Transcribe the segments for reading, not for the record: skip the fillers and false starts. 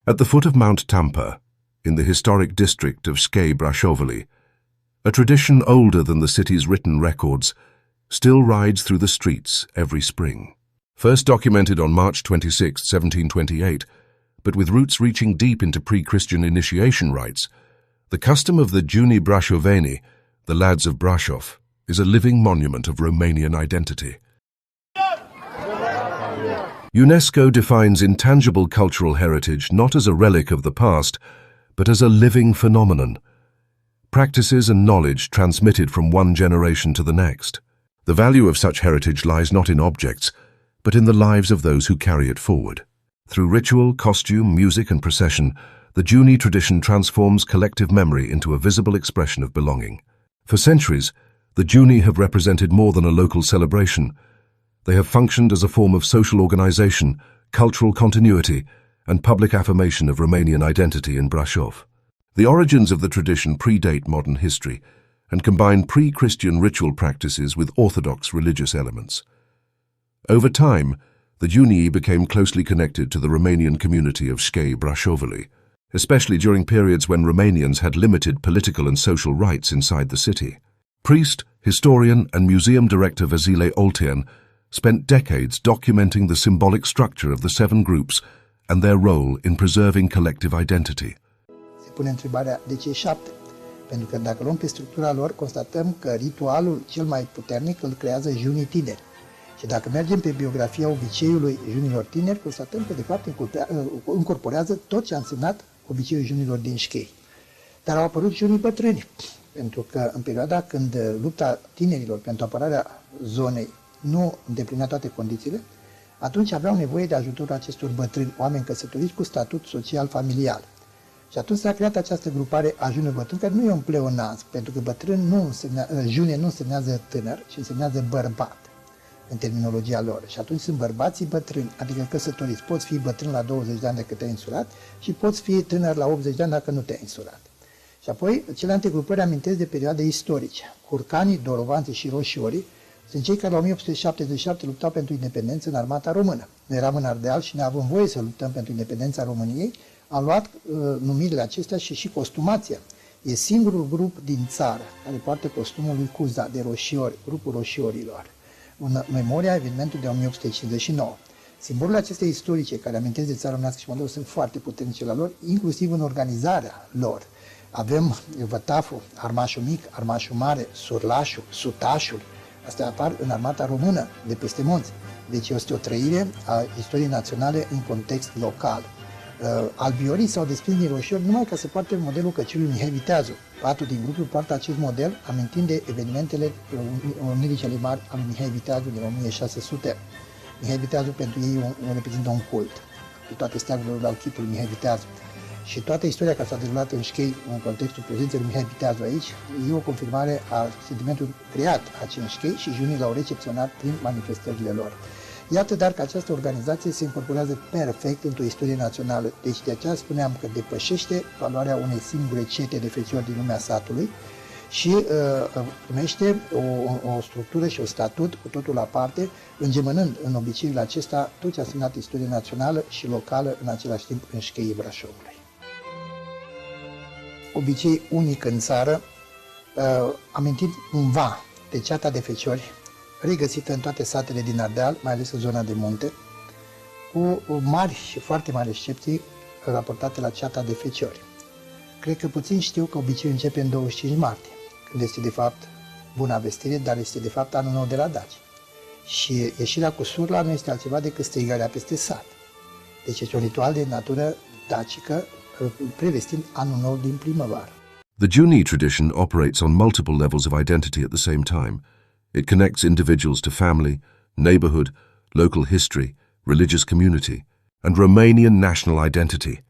At the foot of Mount Tampa, in the historic district of Skai Brashovely, a tradition older than the city's written records still rides through the streets every spring. First documented on March 26, 1728, but with roots reaching deep into pre-Christian initiation rites, the custom of the Junii Brashoveni, the lads of Brashov, is a living monument of Romanian identity. UNESCO defines intangible cultural heritage not as a relic of the past, but as a living phenomenon, practices and knowledge transmitted from one generation to the next. The value of such heritage lies not in objects, but in the lives of those who carry it forward. Through ritual, costume, music, and procession, the Junii tradition transforms collective memory into a visible expression of belonging. For centuries, the Junii have represented more than a local celebration. They have functioned as a form of social organization, cultural continuity, and public affirmation of Romanian identity in Brashov. The origins of the tradition predate modern history and combine pre-Christian ritual practices with orthodox religious elements. Over time, the Junii became closely connected to the Romanian community of Skai Brashovely, especially during periods when Romanians had limited political and social rights inside the city. Priest, historian, and museum director Vasile Oltean spent decades documenting the symbolic structure of the 7 groups and their role in preserving collective identity. Se pune întrebarea de ce 7? Pentru că dacă luăm pe structura lor, constatăm că ritualul cel mai puternic îl creează junii tineri. Și dacă mergem pe biografia obiceiului junilor tineri, constatăm că de fapt încorporează tot ce a însemnat obiceiul junilor din Skai. Dar au apărut junii bătrâni, pentru că în perioada când lupta tinerilor pentru apărarea zonei nu îndeplinea toate condițiile, atunci aveau nevoie de ajutorul acestor bătrâni, oameni căsătoriți cu statut social familial. Și atunci s-a creat această grupare a junilor bătrâni, care nu e un pleonasm, pentru că june nu însemnează tânăr, ci însemnează bărbat, în terminologia lor. Și atunci sunt bărbații bătrâni, adică căsătoriți. Poți fi bătrân la 20 de ani dacă te-ai însurat și poți fi tânăr la 80 de ani dacă nu te-ai însurat. Și apoi, celelalte grupări amintesc de perioade istorice. Curcanii, dorovanții și roșiorii sunt cei care la 1877 luptau pentru independență în armata română. Noi eram în Ardeal și ne avem voie să luptăm pentru independența României. Am luat numirile acestea și costumația. E singurul grup din țară care poartă costumul lui Cuza de roșiori, grupul roșiorilor, în memoria evenimentului de 1859. Simbolurile acestea istorice care amintesc de țara românească și Moldova sunt foarte puternice la lor, inclusiv în organizarea lor. Avem vătaful, armașul mic, armașul mare, surlașul, sutașul. Astea apar în armata română de peste munți. Deci este o trăire a istoriei naționale în context local. Albiorii s-au desprins din roșiori numai ca să poarte modelul căciului Mihai Viteazu. 4 din grupul poartă acest model, amintind de evenimentele unirii cele mari al Mihai Viteazu din 1600. Mihai Viteazu pentru ei reprezintă un cult. Pe toate steagurile au chipul Mihai Viteazu. Și toată istoria care s-a derulat în Skai, în contextul prezenței lui Mihai Viteazu aici, e o confirmare a sentimentului creat aici în Skai și junii l-au recepționat prin manifestările lor. Iată dar că această organizație se incorporează perfect într-o istorie națională, deci de aceea spuneam că depășește valoarea unei singure cete de feciori din lumea satului și primește o structură și un statut cu totul aparte, îngemănând în obiceiul acesta tot ce a însemnat istorie națională și locală în același timp în Skai Brașovului. Obicei unic în țară, amintit cumva de ceata de feciori, regăsită în toate satele din Ardeal, mai ales în zona de munte, cu mari și foarte mari excepții raportate la ceata de feciori. Cred că puțin știu că obiceiul începe în 25 martie, când este de fapt Buna Vestire, dar este de fapt anul nou de la daci. Și ieșirea cu surla nu este altceva decât strigarea peste sat. Deci este un ritual de natură dacică, prevestind anul nou din primăvară. The Junii tradition operates on multiple levels of identity at the same time. It connects individuals to family, neighborhood, local history, religious community, and Romanian national identity.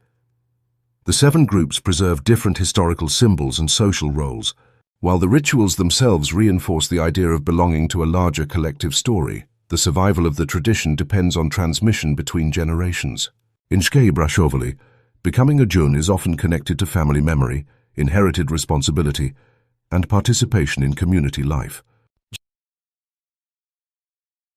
The 7 groups preserve different historical symbols and social roles, while the rituals themselves reinforce the idea of belonging to a larger collective story. The survival of the tradition depends on transmission between generations. In Skai Brashovely, becoming a Jun is often connected to family memory, inherited responsibility, and participation in community life.